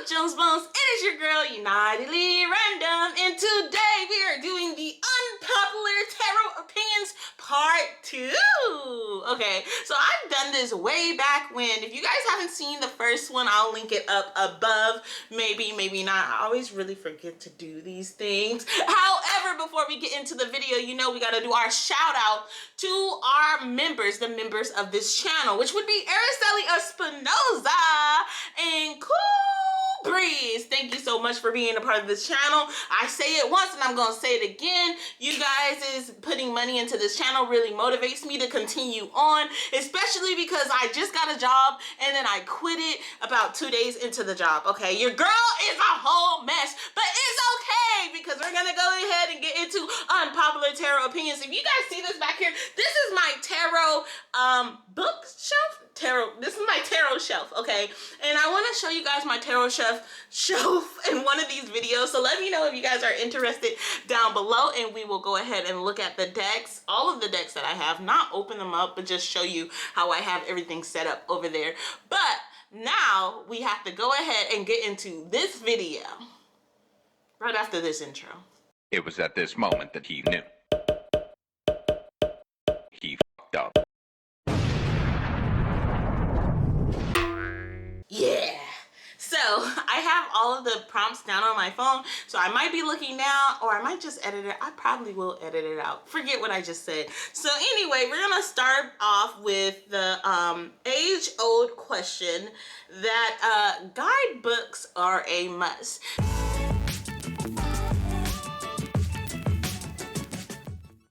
Jones Bones. It is your girl, Unitedly Random, and today we are doing the Unpopular Tarot Opinions Part 2. Okay, so I've done this way back when. If you guys haven't seen the first one, I'll link it up above. Maybe, maybe not. I always really forget to do these things. However, before we get into the video, you know we gotta do our shout out to our members, the members of this channel, which would be Araceli Espinoza and Cool Breeze. Thank you so much for being a part of this channel. I say it once and I'm gonna say it again. You guys is putting money into this channel really motivates me to continue on, especially because I just got a job and then I quit it about 2 days into the job. Okay, your girl is a whole mess, but it's okay because we're gonna go ahead and get into Unpopular Tarot Opinions. If you guys see this back here, this is my tarot bookshelf. This is my tarot shelf, okay? And I want to show you guys my tarot shelf in one of these videos. So let me know if you guys are interested down below, and we will go ahead and look at the decks, all of the decks that I have, not open them up, but just show you how I have everything set up over there. But now we have to go ahead and get into this video right after this intro. It was at this moment that he knew. He fucked up. Yeah. So I have all of the prompts down on my phone, so I might be looking down, or I might just edit it. I probably will edit it out. Forget what I just said. So anyway, we're gonna start off with the age-old question that guidebooks are a must.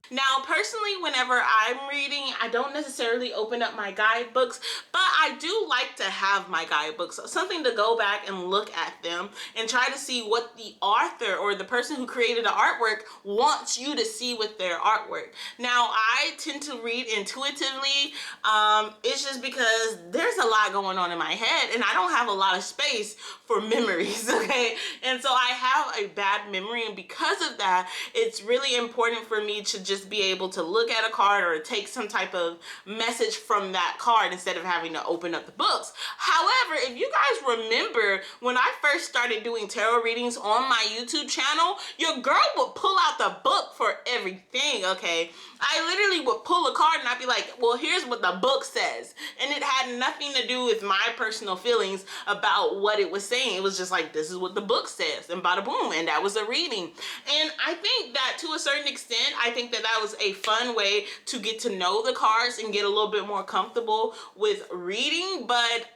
Now, personally, whenever I'm reading, I don't necessarily open up my guidebooks, but I do like to have my guidebooks, something to go back and look at them and try to see what the author or the person who created the artwork wants you to see with their artwork. Now, I tend to read intuitively. It's just because there's a lot going on in my head and I don't have a lot of space for memories, okay? And so I have a bad memory, and because of that, it's really important for me to just be able to look at a card or take some type of message from that card instead of having to open up the books. However, if you guys remember when I first started doing tarot readings on my YouTube channel, your girl would pull out the book for everything, okay? I literally would pull a card and I'd be like, well, here's what the book says. And it had nothing to do with my personal feelings about what it was saying. It was just like, this is what the book says, and bada boom, and that was a reading. And I think that to a certain extent, I think that that was a fun way to get to know the cards and get a little bit more comfortable with reading. But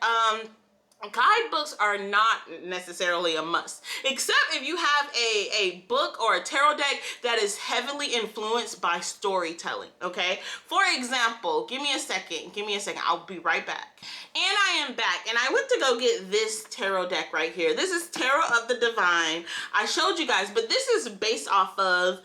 guidebooks are not necessarily a must, except if you have a book or a tarot deck that is heavily influenced by storytelling, okay? For example, give me a second, I'll be right back. And I am back, and I went to go get this tarot deck right here. This is Tarot of the Divine. I showed you guys, but this is based off of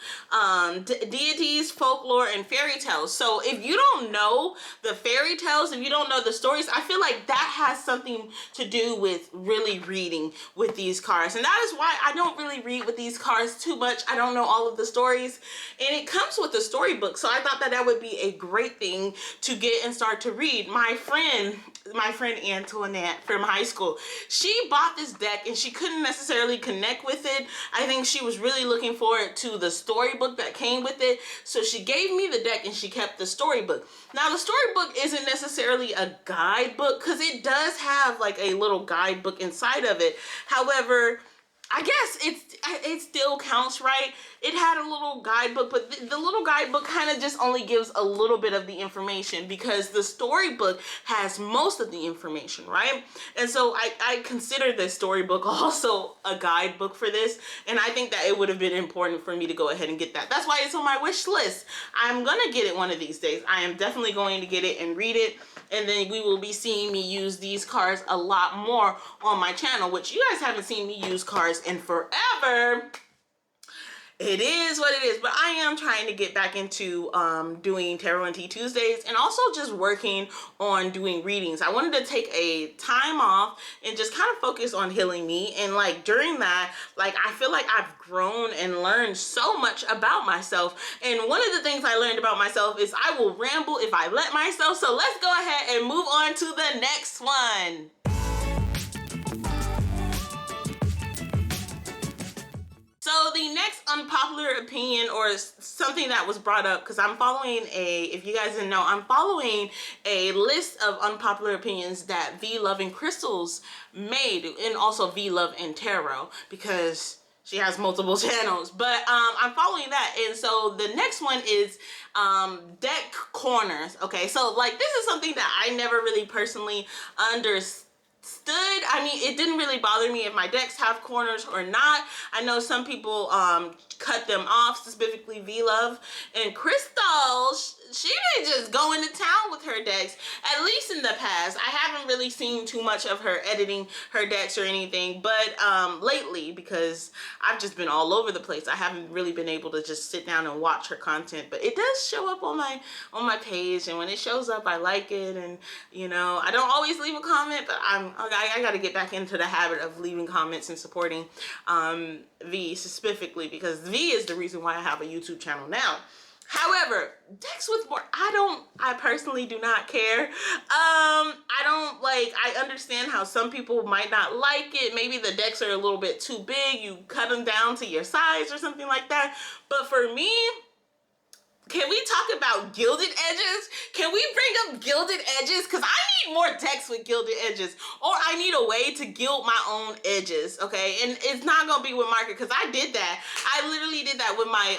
deities, folklore, and fairy tales. So if you don't know the fairy tales, if you don't know the stories, I feel like that has something to do with really reading with these cards. And that is why I don't really read with these cards too much. I don't know all of the stories, and it comes with a storybook. So I thought that that would be a great thing to get and start to read. My friend Antoinette from high school, she bought this deck and she couldn't necessarily connect with it. I think she was really looking forward to the storybook that came with it. So she gave me the deck and she kept the storybook. Now, the storybook isn't necessarily a guidebook because it does have like a little guidebook inside of it. However, I guess it still counts, right? It had a little guidebook, but the little guidebook kind of just only gives a little bit of the information because the storybook has most of the information, right? And so I consider the storybook also a guidebook for this, and I think that it would have been important for me to go ahead and get that. That's why it's on my wish list. I'm gonna get it one of these days. I am definitely going to get it and read it, and then we will be seeing me use these cards a lot more on my channel, which you guys haven't seen me use cards in forever. It is what it is, but I am trying to get back into doing Tarot and Tea Tuesdays, and also just working on doing readings. I wanted to take a time off and just kind of focus on healing me, and like during that, like I feel like I've grown and learned so much about myself. And one of the things I learned about myself is I will ramble if I let myself. So let's go ahead and move on to the next one. unpopular opinion or something that was brought up, because I'm following if you guys didn't know, I'm following a list of unpopular opinions that V Love and Crystals made, and also V Love and Tarot, because she has multiple channels. But I'm following that, and so the next one is deck corners. Okay, so like this is something that I never really personally understood. I mean, it didn't really bother me if my decks have corners or not. I know some people cut them off, specifically V Love and Crystal. She may just go into town with her decks, at least in the past. I haven't really seen too much of her editing her decks or anything, but lately, because I've just been all over the place, I haven't really been able to just sit down and watch her content. But it does show up on my page, and when it shows up, I like it. And you know, I don't always leave a comment, but I got to get back into the habit of leaving comments and supporting V specifically, because V is the reason why I have a YouTube channel now. However, decks with more, I personally do not care. I understand how some people might not like it. Maybe the decks are a little bit too big. You cut them down to your size or something like that. But for me, can we talk about gilded edges? Can we bring up gilded edges? Because I need more decks with gilded edges, or I need a way to gild my own edges, okay? And it's not going to be with marker, because I did that. I literally did that with my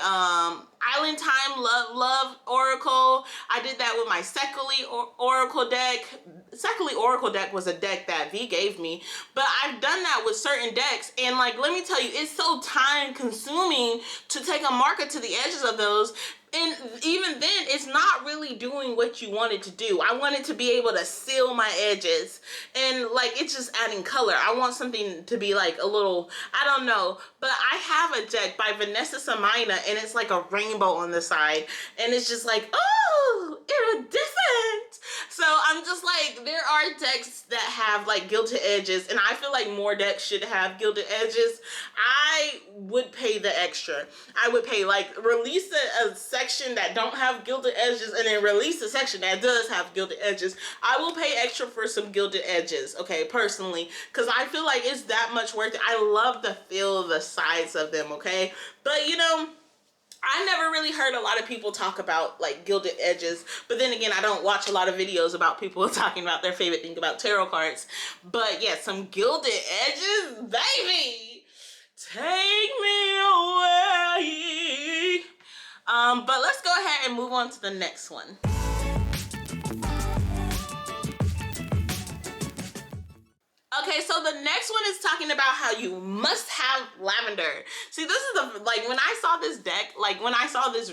Island Time Love Oracle. I did that with my Secondly Oracle deck. Secondly Oracle deck was a deck that V gave me, but I've done that with certain decks, and like, let me tell you, it's so time consuming to take a marker to the edges of those. And even then, it's not really doing what you want it to do. I want it to be able to seal my edges, and like, it's just adding color. I want something to be like a little, I don't know, but I have a deck by Vanessa Samina, and it's like a rainbow on the side, and it's just like, oh, iridescent. So I'm just like, there are decks that have like gilded edges, and I feel like more decks should have gilded edges. I would pay the extra. I would pay, like, release a section that don't have gilded edges, and then release a section that does have gilded edges. I will pay extra for some gilded edges, okay, personally, because I feel like it's that much worth it. I love the feel of the sides of them, okay? But, you know, I never really heard a lot of people talk about like gilded edges, but then again, I don't watch a lot of videos about people talking about their favorite thing about tarot cards. But yeah, some gilded edges, baby, take me away. But let's go ahead and move on to the next one. Okay, so the next one is talking about how you must have lavender. See, this is the, like, when I saw this deck, like when I saw this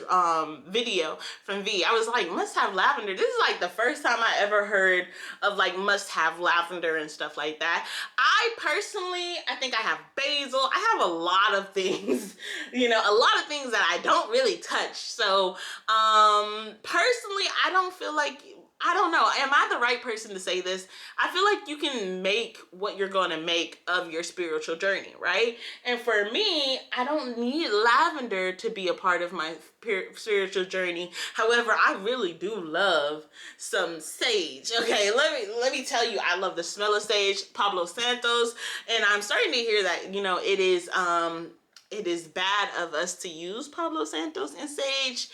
video from V, I was like, must have lavender. This is like the first time I ever heard of like must have lavender and stuff like that. I personally, I think I have basil. I have a lot of things, you know, a lot of things that I don't really touch. So personally, I don't feel like, I don't know. Am I the right person to say this? I feel like you can make what you're going to make of your spiritual journey, right? And for me, I don't need lavender to be a part of my spiritual journey. However, I really do love some sage. Okay, let me tell you, I love the smell of sage, Palo Santos, and I'm starting to hear that, you know, it is bad of us to use Palo Santos and sage.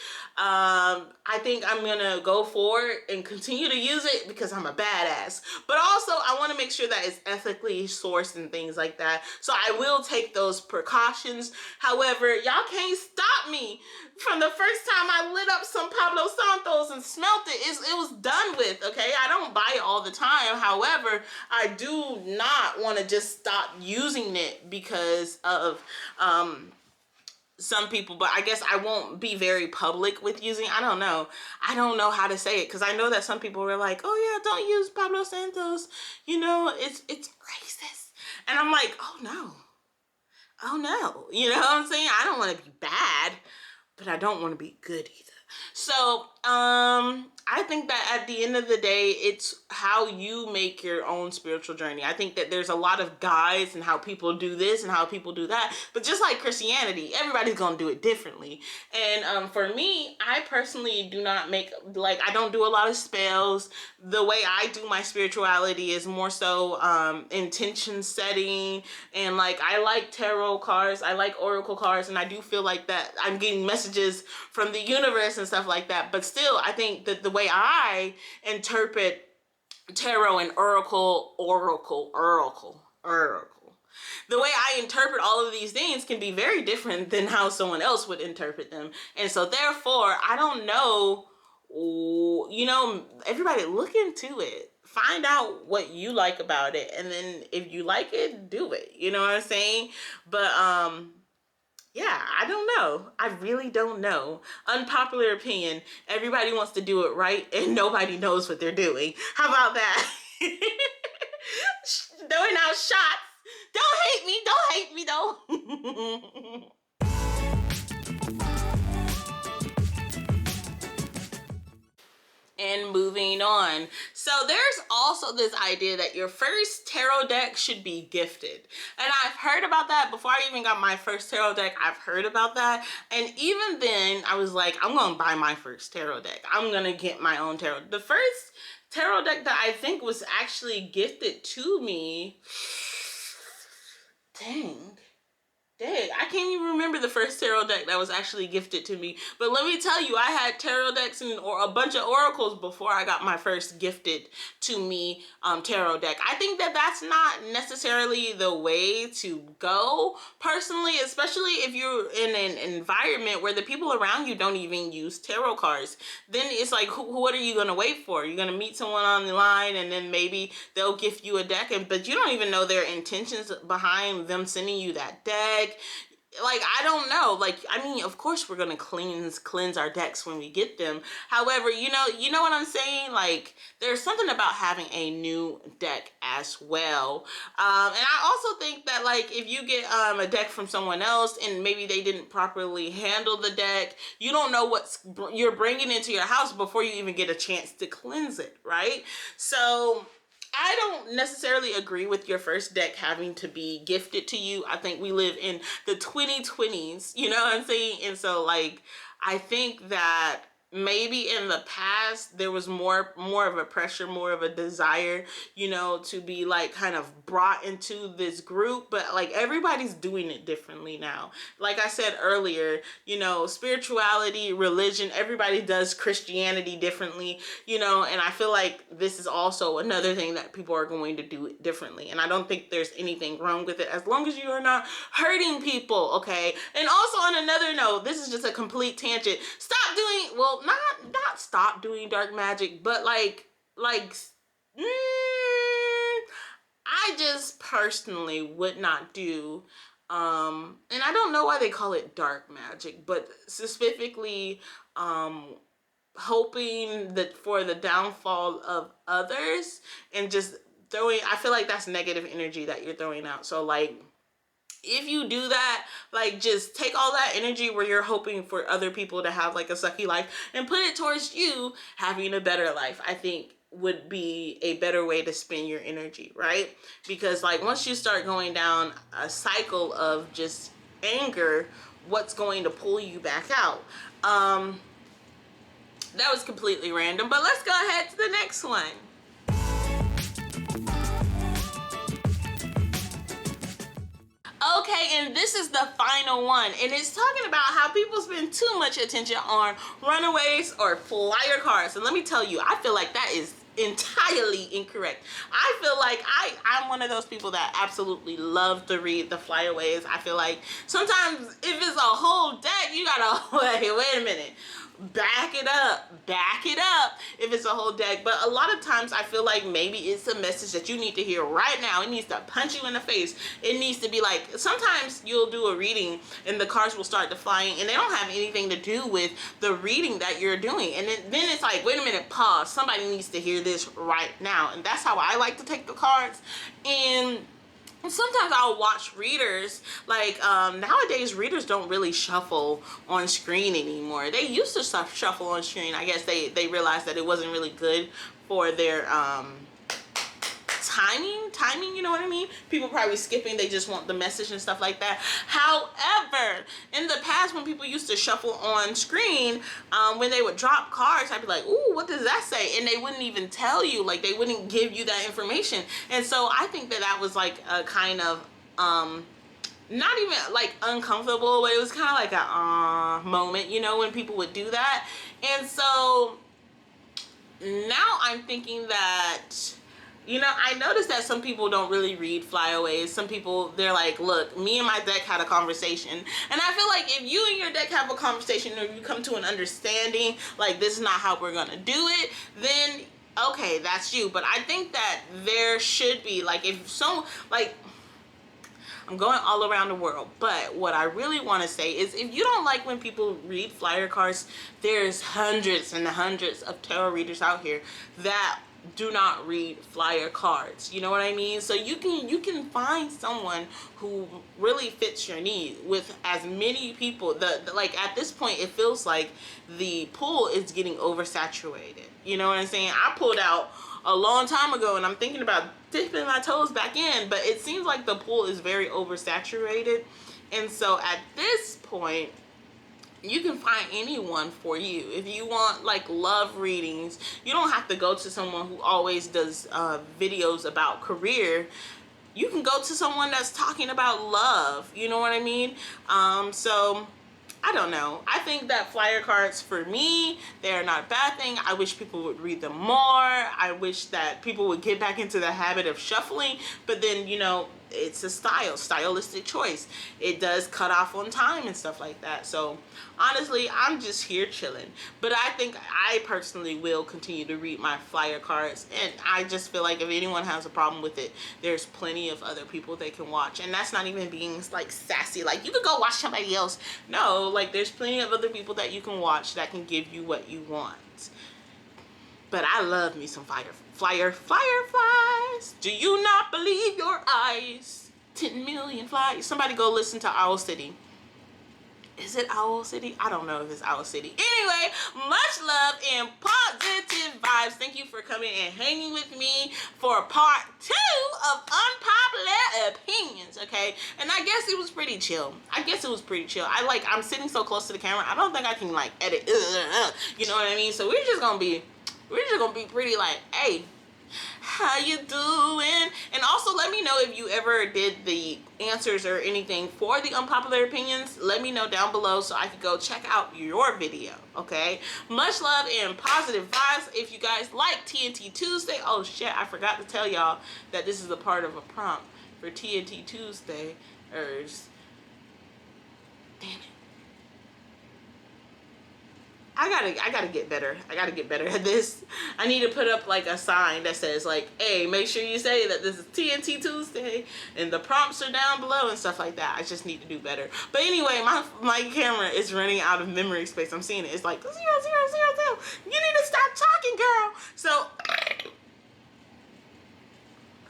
I think I'm gonna go for it and continue to use it because I'm a badass. But also, I want to make sure that it's ethically sourced and things like that. So I will take those precautions. However, y'all can't stop me from the first time I lit up some Palo Santos and smelt it. It was done with, okay? I don't buy it all the time. However, I do not want to just stop using it because of some people, but I guess I won't be very public with using, I don't know how to say it, because I know that some people were like, oh yeah, don't use Palo Santos, you know, it's racist, and I'm like, oh no, you know what I'm saying? I don't want to be bad, but I don't want to be good either. So, I think that at the end of the day, it's how you make your own spiritual journey. I think that there's a lot of guides and how people do this and how people do that. But just like Christianity, everybody's going to do it differently. And for me, I personally do not make, like, I don't do a lot of spells. The way I do my spirituality is more so intention setting. And like, I like tarot cards, I like oracle cards, and I do feel like that I'm getting messages from the universe and stuff like that. But still, I think that the way I interpret tarot and oracle, the way I interpret all of these things can be very different than how someone else would interpret them. And so therefore, I don't know, you know, everybody look into it. Find out what you like about it. And then if you like it, do it. You know what I'm saying? But, yeah, I don't know. I really don't know. Unpopular opinion. Everybody wants to do it right and nobody knows what they're doing. How about that? Throwing out shots. Don't hate me. Don't hate me, though. And moving on. So there's also this idea that your first tarot deck should be gifted. And I've heard about that before I even got my first tarot deck. I've heard about that. And even then I was like, I'm going to buy my first tarot deck. I'm going to get my own tarot. The first tarot deck that I think was actually gifted to me, dang, I can't even remember the first tarot deck that was actually gifted to me. But let me tell you, I had tarot decks and a bunch of oracles before I got my first gifted to me tarot deck. I think that that's not necessarily the way to go, personally, especially if you're in an environment where the people around you don't even use tarot cards. Then it's like, what are you going to wait for? You're going to meet someone on the line and then maybe they'll gift you a deck, but you don't even know their intentions behind them sending you that deck. Like, I don't know. Like, I mean, of course we're gonna cleanse our decks when we get them. However, you know what I'm saying? Like, there's something about having a new deck as well. And I also think that, like, if you get a deck from someone else and maybe they didn't properly handle the deck, you don't know what you're bringing into your house before you even get a chance to cleanse it, right? So I don't necessarily agree with your first deck having to be gifted to you. I think we live in the 2020s, you know what I'm saying? And so, like, I think that maybe in the past there was more of a pressure, more of a desire, you know, to be like kind of brought into this group, but like everybody's doing it differently now. Like I said earlier, you know, spirituality, religion, everybody does Christianity differently, you know, and I feel like this is also another thing that people are going to do differently. And I don't think there's anything wrong with it as long as you are not hurting people, okay? And also, on another note, this is just a complete tangent. Stop doing, well, not stop doing dark magic, but like I just personally would not do and I don't know why they call it dark magic, but specifically hoping that for the downfall of others and just throwing, I feel like that's negative energy that you're throwing out. So like, if you do that, like, just take all that energy where you're hoping for other people to have like a sucky life and put it towards you having a better life, I think would be a better way to spend your energy, right? Because like, once you start going down a cycle of just anger, what's going to pull you back out? That was completely random, but let's go ahead to the next one. Okay, and this is the final one, and it's talking about how people spend too much attention on runaways or flyer cards. And let me tell you, I feel like that is entirely incorrect. I feel like I'm one of those people that absolutely love to read the flyaways. I feel like sometimes if it's a whole deck, you gotta wait a minute. Back it up if it's a whole deck. But a lot of times I feel like maybe it's a message that you need to hear right now. It needs to punch you in the face. It needs to be like, sometimes you'll do a reading and the cards will start defying and they don't have anything to do with the reading that you're doing, and then it's like, wait a minute, pause, somebody needs to hear this right now. And that's how I like to take the cards. And sometimes I'll watch readers, like nowadays readers don't really shuffle on screen anymore. They used to shuffle on screen. I guess they realized that it wasn't really good for their timing, you know what I mean? People probably skipping, they just want the message and stuff like that. However, in the past when people used to shuffle on screen, when they would drop cards, I'd be like, ooh, what does that say? And they wouldn't even tell you, like they wouldn't give you that information. And so I think that was like a kind of not even like uncomfortable, but it was kind of like a moment, you know, when people would do that. And so now I'm thinking that, you know, I noticed that some people don't really read flyaways. Some people, they're like, look, me and my deck had a conversation. And I feel like if you and your deck have a conversation or you come to an understanding, like this is not how we're going to do it, then okay, that's you. But I think that there should be, like, if so, like, I'm going all around the world, but what I really want to say is if you don't like when people read flyer cards, there's hundreds and hundreds of tarot readers out here that do not read flyer cards. You know what I mean? So you can find someone who really fits your need with as many people. Like at this point, it feels like the pool is getting oversaturated. You know what I'm saying? I pulled out a long time ago and I'm thinking about dipping my toes back in, but it seems like the pool is very oversaturated. And so at this point, you can find anyone for you. If you want like love readings, you don't have to go to someone who always does videos about career. You can go to someone that's talking about love. You know what I mean? So I don't know. I think that flyer cards, for me, they're not a bad thing. I wish people would read them more. I wish that people would get back into the habit of shuffling. But then, you know, it's a stylistic choice. It does cut off on time and stuff like that. So honestly, I'm just here chilling. But I think I personally will continue to read my flyer cards. And I just feel like if anyone has a problem with it, there's plenty of other people they can watch. And that's not even being like sassy, like you could go watch somebody else. No, like there's plenty of other people that you can watch that can give you what you want. But I love me some fireflies. Do you not believe your eyes? 10 million flies. Somebody go listen to Owl City. Is it Owl City? I don't know if it's Owl City. Anyway, much love and positive vibes. Thank you for coming and hanging with me for part 2 of Unpopular Opinions, okay? And I guess it was pretty chill. I'm sitting so close to the camera, I don't think I can like edit. You know what I mean? So we're just gonna be pretty like, hey, how you doing? And also let me know if you ever did the answers or anything for the unpopular opinions. Let me know down below so I could go check out your video, okay? Much love and positive vibes. If you guys like TNT Tuesday, oh shit, I forgot to tell y'all that this is a part of a prompt for TNT Tuesday. Damn it. I gotta get better. I gotta get better at this. I need to put up like a sign that says like, hey, make sure you say that this is TNT Tuesday and the prompts are down below and stuff like that. I just need to do better. But anyway, my camera is running out of memory space. I'm seeing it. It's like 0, 0, 0, 0. You need to stop talking, girl. So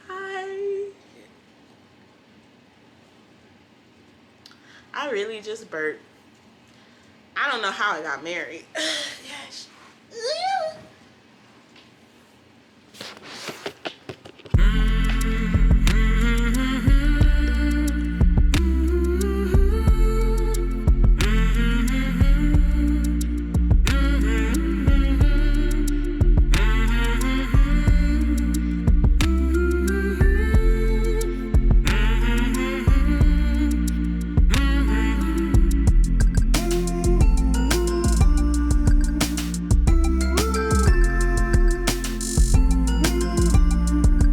bye. I really just burped. I don't know how I got married. Gosh.